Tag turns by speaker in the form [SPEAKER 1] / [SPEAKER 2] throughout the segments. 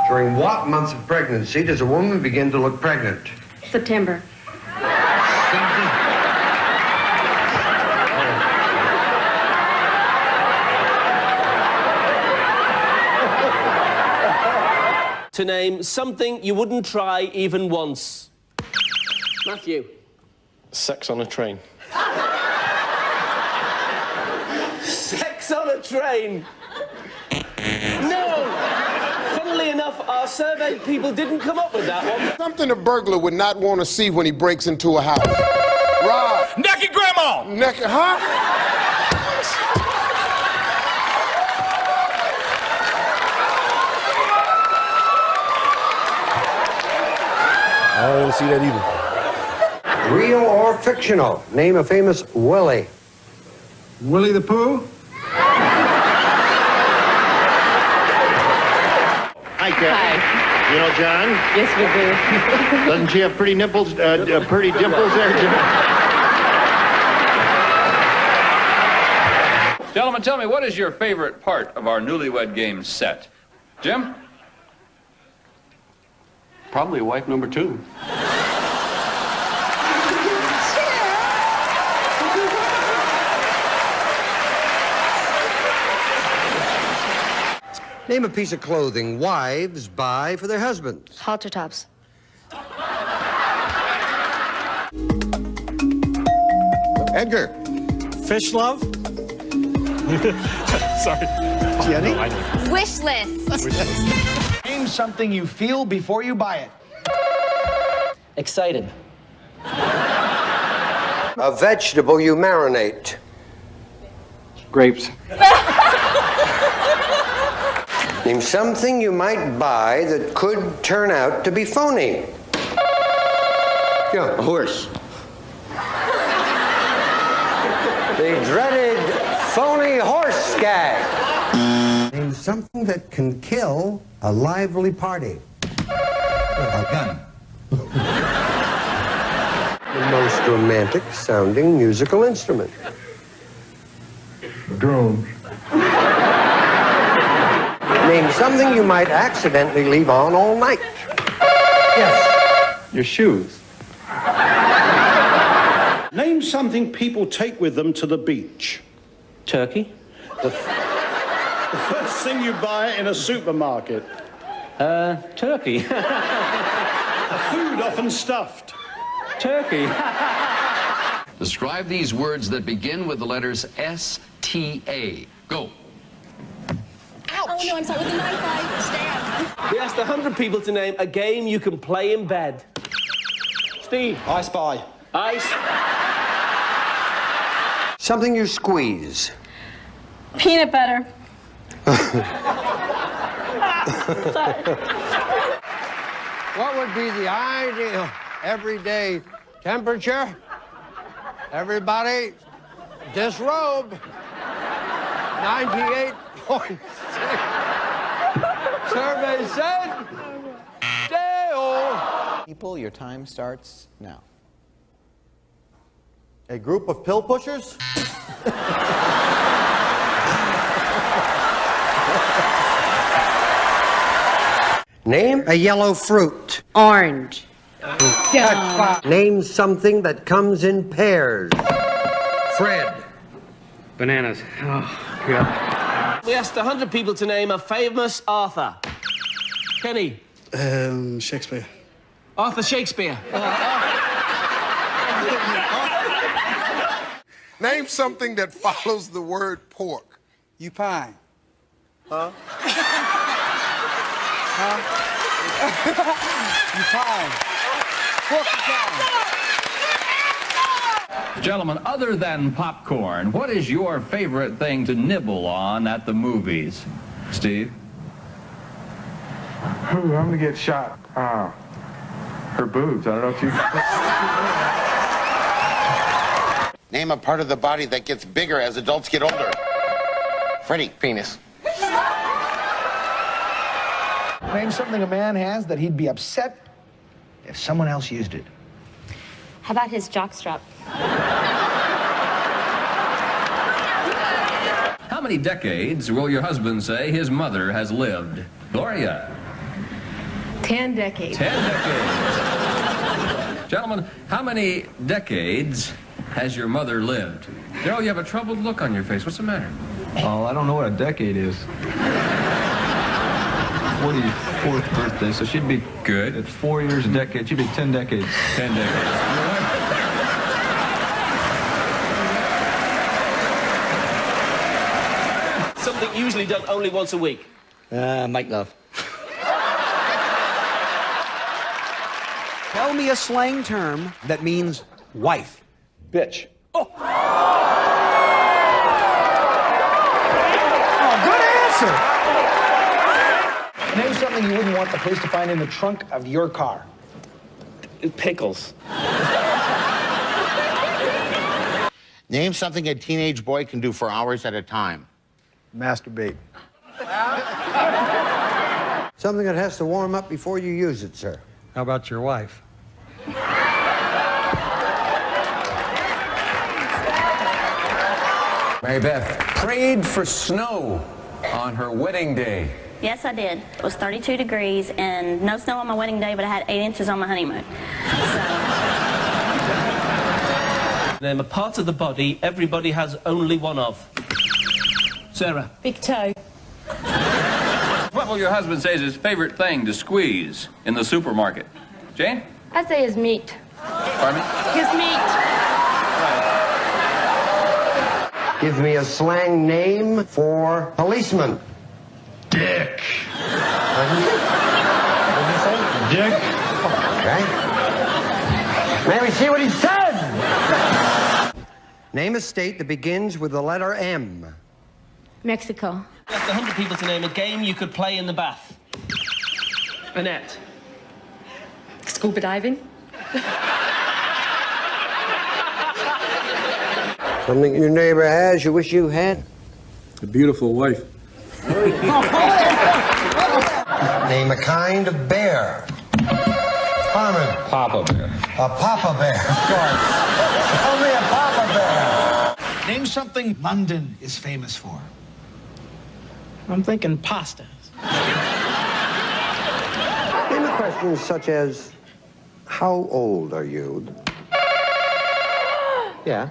[SPEAKER 1] During what months of pregnancy does a woman begin to look pregnant?
[SPEAKER 2] September.
[SPEAKER 3] To name something you wouldn't try even once. Matthew.
[SPEAKER 4] Sex on a train.
[SPEAKER 3] Sex on a train? No! Funnily enough, our survey people didn't come up with that one.
[SPEAKER 5] Something a burglar would not want to see when he breaks into a house. Rob.
[SPEAKER 6] Naked grandma!
[SPEAKER 5] Naked, huh?
[SPEAKER 7] I don't want to see that either.
[SPEAKER 1] Real or fictional? Name a famous Willie.
[SPEAKER 8] Willie the Pooh?
[SPEAKER 9] Hi, Kathy. Hi. You know John?
[SPEAKER 2] Yes, we do.
[SPEAKER 9] Doesn't she have pretty nipples, pretty dimples there, Jim?
[SPEAKER 6] Gentlemen, tell me, what is your favorite part of our Newlywed Game set? Jim?
[SPEAKER 4] Probably wife number 2.
[SPEAKER 1] Name a piece of clothing wives buy for their husbands.
[SPEAKER 2] Halter tops.
[SPEAKER 5] Edgar.
[SPEAKER 8] Fish love?
[SPEAKER 4] Sorry.
[SPEAKER 8] Jenny?
[SPEAKER 4] No, I know.
[SPEAKER 2] Wish list.
[SPEAKER 8] Name something you feel before you buy it.
[SPEAKER 3] Excited.
[SPEAKER 1] A vegetable you marinate.
[SPEAKER 4] Grapes.
[SPEAKER 1] Name something you might buy that could turn out to be phony.
[SPEAKER 9] A horse.
[SPEAKER 1] The dreaded phony horse gag. Name something that can kill a lively party.
[SPEAKER 8] A gun.
[SPEAKER 1] The most romantic sounding musical instrument.
[SPEAKER 8] Drone.
[SPEAKER 1] Name something you might accidentally leave on all night. Yes.
[SPEAKER 4] Your shoes.
[SPEAKER 10] Name something people take with them to the beach.
[SPEAKER 3] Turkey.
[SPEAKER 10] The first thing you buy in a supermarket.
[SPEAKER 3] Turkey.
[SPEAKER 10] A food often stuffed.
[SPEAKER 3] Turkey.
[SPEAKER 6] Describe these words that begin with the letters S-T-A. Go.
[SPEAKER 2] Oh, no, I'm sorry. With the knife, I stand.
[SPEAKER 3] We asked 100 people to name a game you can play in bed. Steve.
[SPEAKER 8] I Spy.
[SPEAKER 3] Ice.
[SPEAKER 1] Something you squeeze.
[SPEAKER 2] Peanut butter.
[SPEAKER 1] What would be the ideal everyday temperature? Everybody, disrobe. 98.6. Survey said, Dale.
[SPEAKER 8] People, your time starts now.
[SPEAKER 7] A group of pill pushers?
[SPEAKER 1] Name a yellow fruit.
[SPEAKER 2] Orange.
[SPEAKER 1] Name something that comes in pairs. Fred.
[SPEAKER 4] Bananas. Oh, God.
[SPEAKER 3] We asked 100 people to name a famous author. Kenny.
[SPEAKER 8] Shakespeare.
[SPEAKER 3] Arthur Shakespeare.
[SPEAKER 5] Name something that follows the word pork.
[SPEAKER 8] You pine.
[SPEAKER 5] Huh?
[SPEAKER 8] You pine. Pork pie.
[SPEAKER 6] Gentlemen, other than popcorn, what is your favorite thing to nibble on at the movies? Steve?
[SPEAKER 11] I'm gonna get shot. Her boobs. I don't know if you...
[SPEAKER 9] Name a part of the body that gets bigger as adults get older. Freddie. Penis.
[SPEAKER 8] Name something a man has that he'd be upset if someone else used it.
[SPEAKER 2] How about his jockstrap?
[SPEAKER 6] How many decades will your husband say his mother has lived? Gloria?
[SPEAKER 2] 10 decades.
[SPEAKER 6] 10 decades. Gentlemen, how many decades has your mother lived? Daryl, you have a troubled look on your face. What's the matter?
[SPEAKER 11] Oh, I don't know what a decade is. 44th birthday, so she'd be
[SPEAKER 6] Good.
[SPEAKER 11] at 4 years a decade. She'd be 10 decades.
[SPEAKER 6] 10 decades.
[SPEAKER 3] Something usually done only once a week.
[SPEAKER 12] Make love.
[SPEAKER 1] Tell me a slang term that means wife.
[SPEAKER 7] Bitch.
[SPEAKER 1] Oh, good answer.
[SPEAKER 8] Name something you wouldn't want the police to find in the trunk of your car.
[SPEAKER 3] Pickles.
[SPEAKER 9] Name something a teenage boy can do for hours at a time.
[SPEAKER 8] Masturbate.
[SPEAKER 1] Something that has to warm up before you use it, sir.
[SPEAKER 4] How about your wife?
[SPEAKER 12] Mary Beth prayed for snow on her wedding day.
[SPEAKER 2] Yes, I did. It was 32 degrees and no snow on my wedding day, but I had 8 inches on my honeymoon.
[SPEAKER 3] Name a part of the body everybody has only one of. Sarah.
[SPEAKER 2] Big toe.
[SPEAKER 6] What will your husband say is his favorite thing to squeeze in the supermarket? Jane?
[SPEAKER 2] I'd say his meat.
[SPEAKER 6] Pardon me?
[SPEAKER 2] His meat.
[SPEAKER 1] Give me a slang name for policeman.
[SPEAKER 10] Dick.
[SPEAKER 1] What did you say?
[SPEAKER 10] Dick.
[SPEAKER 1] Okay. May we see what he said? Name a state that begins with the letter M.
[SPEAKER 2] Mexico.
[SPEAKER 3] Left 100 people to name a game you could play in the bath. Annette.
[SPEAKER 2] Scuba diving.
[SPEAKER 1] Something your neighbor has you wish you had?
[SPEAKER 7] A beautiful wife.
[SPEAKER 1] Name a kind of bear. Harmon.
[SPEAKER 12] Papa Bear.
[SPEAKER 1] A papa bear, of course. Tell me a papa bear.
[SPEAKER 8] Name something London is famous for.
[SPEAKER 3] I'm thinking pasta.
[SPEAKER 1] Name a question such as, how old are you? Yeah.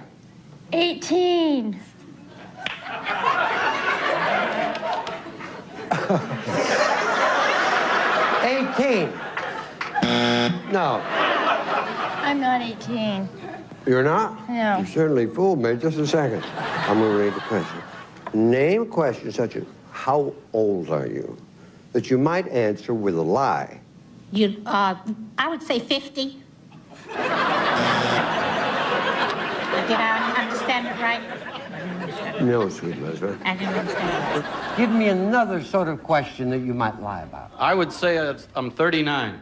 [SPEAKER 2] 18.
[SPEAKER 1] 18. No.
[SPEAKER 2] I'm not 18.
[SPEAKER 1] You're not?
[SPEAKER 2] No.
[SPEAKER 1] You certainly fooled me. Just a second. I'm going to read the question. Name a question such as, how old are you? That you might answer with a lie.
[SPEAKER 2] I would say 50. Did I understand it right?
[SPEAKER 1] No, sweet Elizabeth.
[SPEAKER 2] I didn't understand.
[SPEAKER 1] Give me another sort of question that you might lie about.
[SPEAKER 4] I would say I'm 39.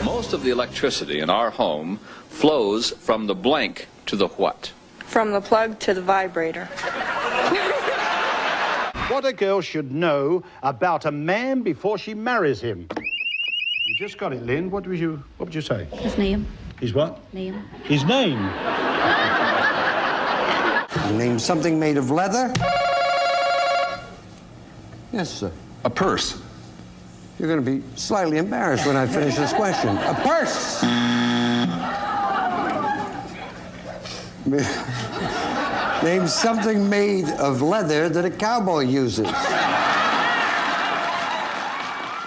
[SPEAKER 6] Most of the electricity in our home flows from the blank to the what?
[SPEAKER 2] From the plug to the vibrator.
[SPEAKER 10] What a girl should know about a man before she marries him. You just got it, Lynn. What would you say?
[SPEAKER 2] His name.
[SPEAKER 10] His what?
[SPEAKER 2] Name.
[SPEAKER 10] His name.
[SPEAKER 1] Name something made of leather? Yes, sir.
[SPEAKER 12] A purse.
[SPEAKER 1] You're going to be slightly embarrassed when I finish this question. A purse! Name something made of leather that a cowboy uses.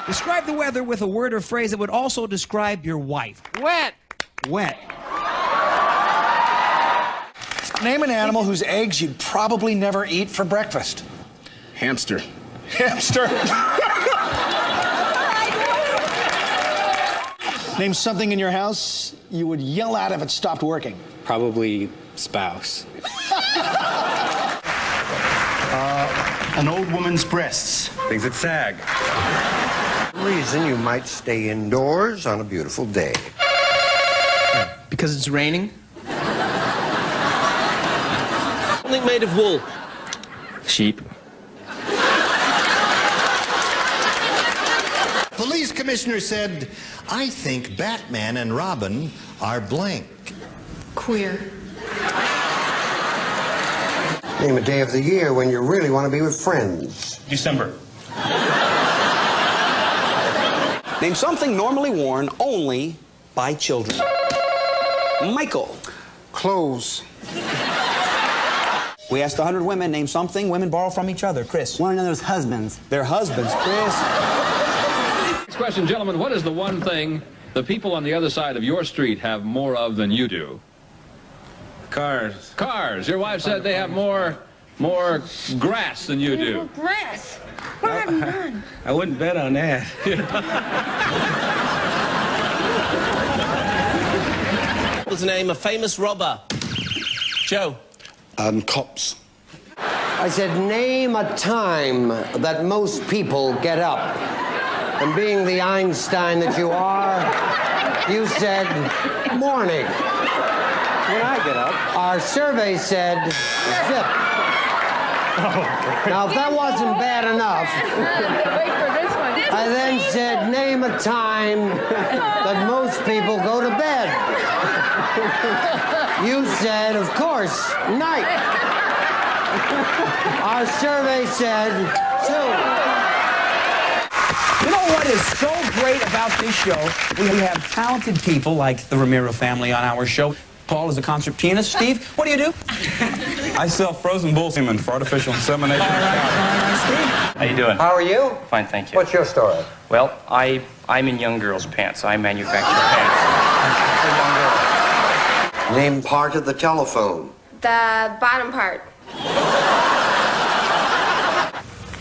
[SPEAKER 13] Describe the weather with a word or phrase that would also describe your wife.
[SPEAKER 12] Wet.
[SPEAKER 13] Wet.
[SPEAKER 8] Name an animal whose eggs you'd probably never eat for breakfast.
[SPEAKER 7] Hamster.
[SPEAKER 8] Hamster. Name something in your house you would yell at if it stopped working.
[SPEAKER 12] Probably spouse.
[SPEAKER 10] An old woman's breasts.
[SPEAKER 7] Things that sag.
[SPEAKER 1] Reason you might stay indoors on a beautiful day.
[SPEAKER 3] Because it's raining? Something made of wool.
[SPEAKER 12] Sheep.
[SPEAKER 14] Police commissioner said, I think Batman and Robin are blank.
[SPEAKER 2] Queer.
[SPEAKER 1] Name a day of the year when you really want to be with friends.
[SPEAKER 10] December.
[SPEAKER 15] Name something normally worn only by children. Michael.
[SPEAKER 5] Clothes.
[SPEAKER 15] We asked 100 women, name something women borrow from each other. Chris.
[SPEAKER 16] One another's husbands.
[SPEAKER 15] Their husbands, Chris.
[SPEAKER 6] Next question, gentlemen. What is the one thing the people on the other side of your street have more of than you do?
[SPEAKER 12] Cars.
[SPEAKER 6] Cars. Your wife said they have more grass than you do.
[SPEAKER 2] Grass. What have you done?
[SPEAKER 12] I wouldn't bet on that.
[SPEAKER 3] What's the name? A famous robber. Joe.
[SPEAKER 5] Cops.
[SPEAKER 1] I said, name a time that most people get up. And being the Einstein that you are, you said morning.
[SPEAKER 4] When I get up.
[SPEAKER 1] Our survey said zip. Now, if that wasn't bad enough, I then said, name a time that most people go to bed. You said, of course, night. Our survey said 2.
[SPEAKER 13] You know what is so great about this show? We have talented people like the Ramiro family on our show. Paul is a concert pianist. Steve, what do you do?
[SPEAKER 12] I sell frozen bull semen for artificial insemination.
[SPEAKER 13] All right, Steve.
[SPEAKER 17] How you doing?
[SPEAKER 1] How are you?
[SPEAKER 17] Fine, thank you.
[SPEAKER 1] What's your story?
[SPEAKER 17] Well, I'm in young girls' pants. I manufacture pants.
[SPEAKER 1] Name part of the telephone.
[SPEAKER 18] The bottom part.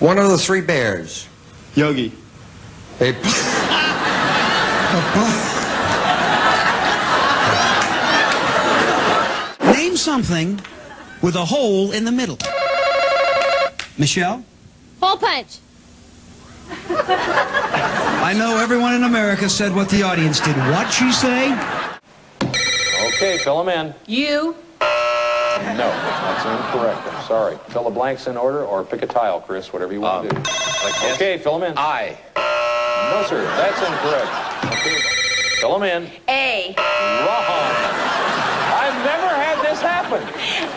[SPEAKER 1] One of the 3 bears.
[SPEAKER 10] Yogi.
[SPEAKER 13] Name something with a hole in the middle. Michelle?
[SPEAKER 18] Hole punch.
[SPEAKER 13] I know everyone in America said what the audience did. What'd she say?
[SPEAKER 12] Okay, fill them in.
[SPEAKER 18] You.
[SPEAKER 12] No, that's incorrect. I'm sorry. Fill the blanks in order or pick a tile, Chris, whatever you want to do. Okay, fill them in.
[SPEAKER 9] I.
[SPEAKER 12] No, sir, that's incorrect. Okay, fill them in.
[SPEAKER 18] A.
[SPEAKER 12] Wrong. I've never had this happen.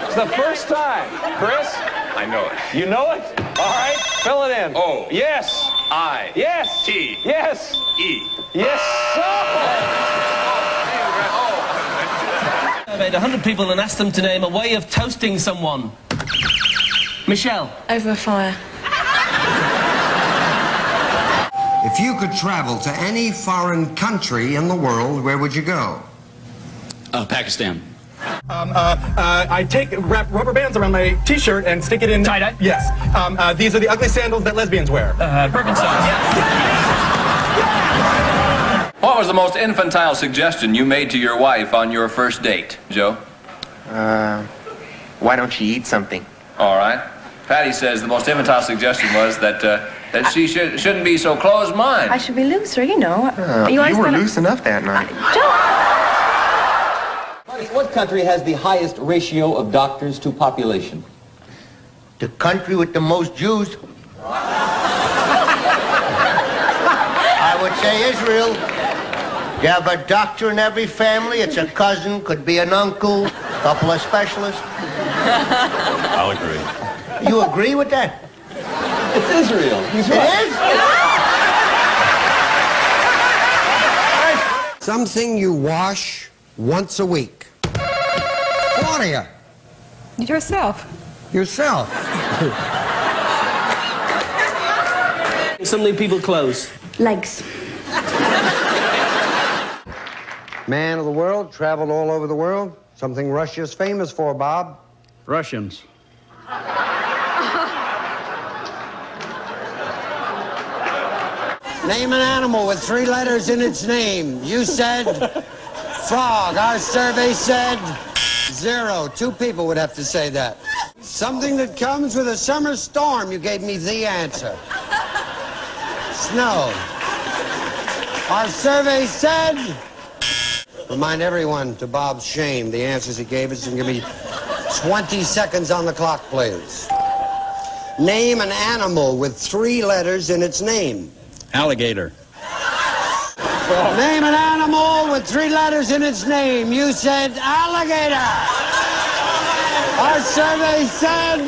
[SPEAKER 12] It's the first time. Chris?
[SPEAKER 9] I know it.
[SPEAKER 12] You know it? All right, fill it in.
[SPEAKER 9] O.
[SPEAKER 12] Yes.
[SPEAKER 9] I.
[SPEAKER 12] Yes.
[SPEAKER 9] T.
[SPEAKER 12] Yes.
[SPEAKER 9] E.
[SPEAKER 12] Yes, sir.
[SPEAKER 3] I made 100 people and asked them to name a way of toasting someone. Michelle.
[SPEAKER 18] Over a fire.
[SPEAKER 1] If you could travel to any foreign country in the world, where would you go?
[SPEAKER 4] Pakistan.
[SPEAKER 11] I wrap rubber bands around my T-shirt and stick it in... Tie-dye? Yes. These are the ugly sandals that lesbians wear.
[SPEAKER 3] Birkenstocks.
[SPEAKER 6] What was the most infantile suggestion you made to your wife on your first date, Joe?
[SPEAKER 16] Why don't you eat something?
[SPEAKER 6] All right. Patty says the most infantile suggestion was that she shouldn't be so closed-minded.
[SPEAKER 18] I should be looser, you know.
[SPEAKER 16] You were loose enough that night. What country has the highest ratio of doctors to population?
[SPEAKER 9] The country with the most Jews. I would say Israel. You have a doctor in every family. It's a cousin, could be an uncle, a couple of specialists.
[SPEAKER 12] I'll agree.
[SPEAKER 9] You agree with that?
[SPEAKER 16] It's Israel. He's right.
[SPEAKER 9] It is?
[SPEAKER 1] Something you wash once a week. Claudia.
[SPEAKER 18] Yourself.
[SPEAKER 1] Yourself.
[SPEAKER 3] Something people close.
[SPEAKER 18] Legs.
[SPEAKER 1] Man of the world, traveled all over the world. Something Russia's famous for, Bob.
[SPEAKER 4] Russians.
[SPEAKER 1] Name an animal with 3 letters in its name. You said frog. Our survey said 0. 2 people would have to say that. Something that comes with a summer storm. You gave me the answer. Snow. Our survey said... Remind everyone, to Bob's shame, the answers he gave us, and give me 20 seconds on the clock, please. Name an animal with 3 letters in its name.
[SPEAKER 4] Alligator.
[SPEAKER 1] Name an animal with 3 letters in its name. You said alligator. Our survey said